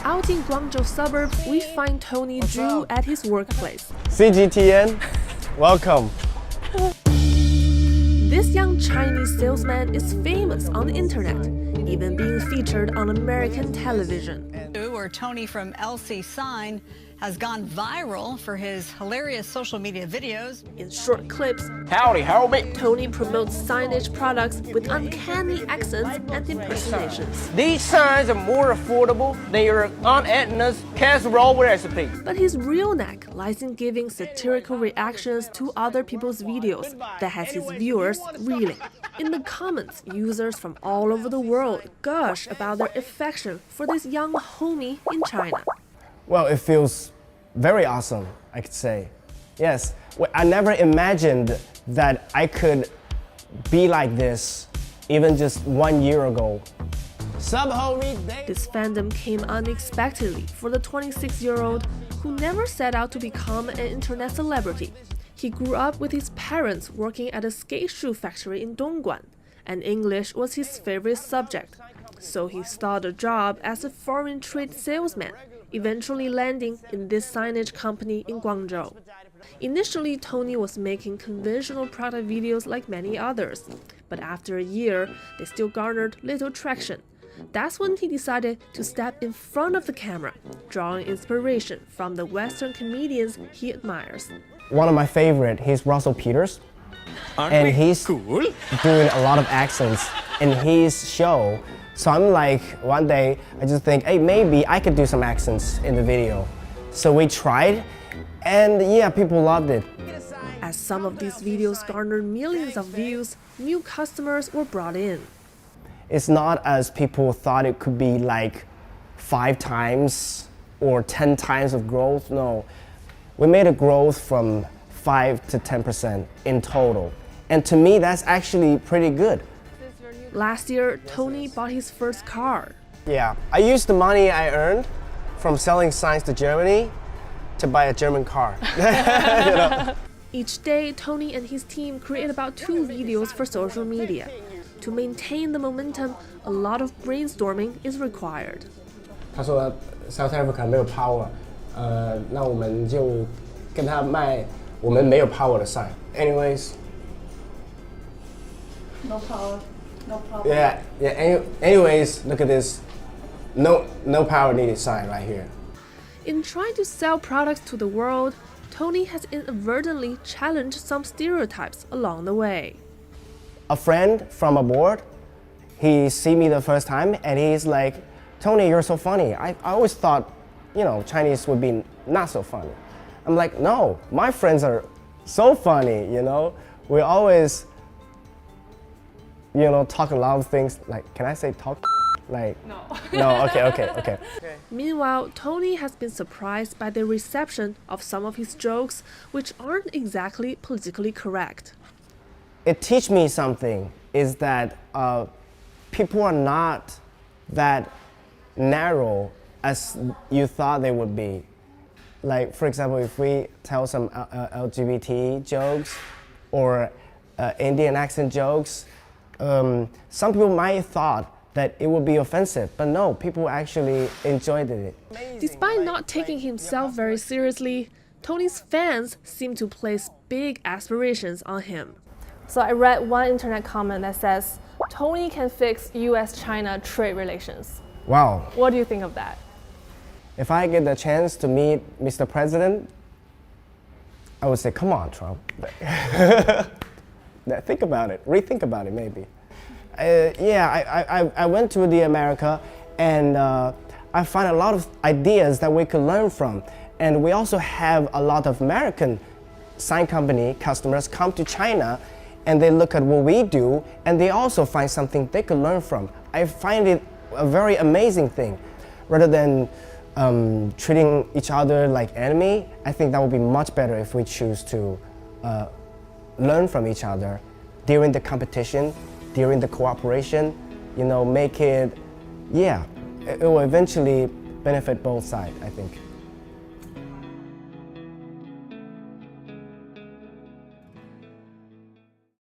Out in Guangzhou suburbs, we find Tony Zhu at his workplace. CGTN, welcome. This young Chinese salesman is famous on the internet, even being featured on American television. Or Tony from LC Sign has gone viral for his hilarious social media videos. In short clips, Howdy, homie. Tony promotes signage products with uncanny accents and impersonations. These signs are more affordable than your Aunt Edna's casserole recipe. But his real knack lies in giving satirical reactions to other people's videos that has his viewers reeling. In the comments, users from all over the world gush about their affection for this young homie in China. Well, it feels very awesome, I could say. Yes, I never imagined that I could be like this even just 1 year ago. Sub homie, This fandom came unexpectedly for the 26-year-old who never set out to become an internet celebrity. He grew up with his parents working at a skate shoe factory in Dongguan, and English was his favorite subject. So he started a job as a foreign trade salesman, eventually landing in this signage company in Guangzhou. Initially, Tony was making conventional product videos like many others, but after a year, they still garnered little traction. That's when he decided to step in front of the camera, drawing inspiration from the Western comedians he admires. one of my favorite, he's Russell Peters. And he's doing a lot of accents in his show. So I'm like, one day, I just think, hey, maybe I could do some accents in the video. So we tried, and yeah, people loved it. As some of these videos garnered millions of views, new customers were brought in. It's not as people thought it could be like 5 times or 10 times of growth, no. We made a growth from 5 to 10% in total. And to me, that's actually pretty good. Last year, Tony bought his first car. Yeah, I used the money I earned from selling signs to Germany to buy a German car. You know? Each day, Tony and his team create about 2 videos for social media. To maintain the momentum, a lot of brainstorming is required. 他说 South Africa 没有 power， 那我们就跟他卖我们没有 power 的 sign. Anyways. No power, no problem. Yeah. Anyways, look at this. No power needed sign right here. In trying to sell products to the world, Tony has inadvertently challenged some stereotypes along the way. A friend from abroad, he see me the first time and he's like, Tony, you're so funny. I always thought, you know, Chinese would be not so funny. I'm like, no, my friends are so funny, you know. We always, you know, talk a lot of things, like, can I say talk? Like, no, okay. Meanwhile, Tony has been surprised by the reception of some of his jokes, which aren't exactly politically correct. It teach me something, is that people are not that narrow as you thought they would be. Like, for example, if we tell some LGBT jokes or Indian accent jokes, some people might have thought that it would be offensive, but no, people actually enjoyed it. Despite not taking himself very seriously, Tony's fans seem to place big aspirations on him. So I read one internet comment that says, Tony can fix US-China trade relations. Wow. What do you think of that? If I get the chance to meet Mr. President, I would say, come on, Trump. Think about it, rethink about it maybe. I went to America and I find a lot of ideas that we could learn from. And we also have a lot of American sign company customers come to China and they look at what we do and they also find something they could learn from. I find it a very amazing thing. Rather than treating each other like enemy, I think that would be much better if we choose to learn from each other during the competition, during the cooperation, you know, make it, yeah, it will eventually benefit both sides, I think.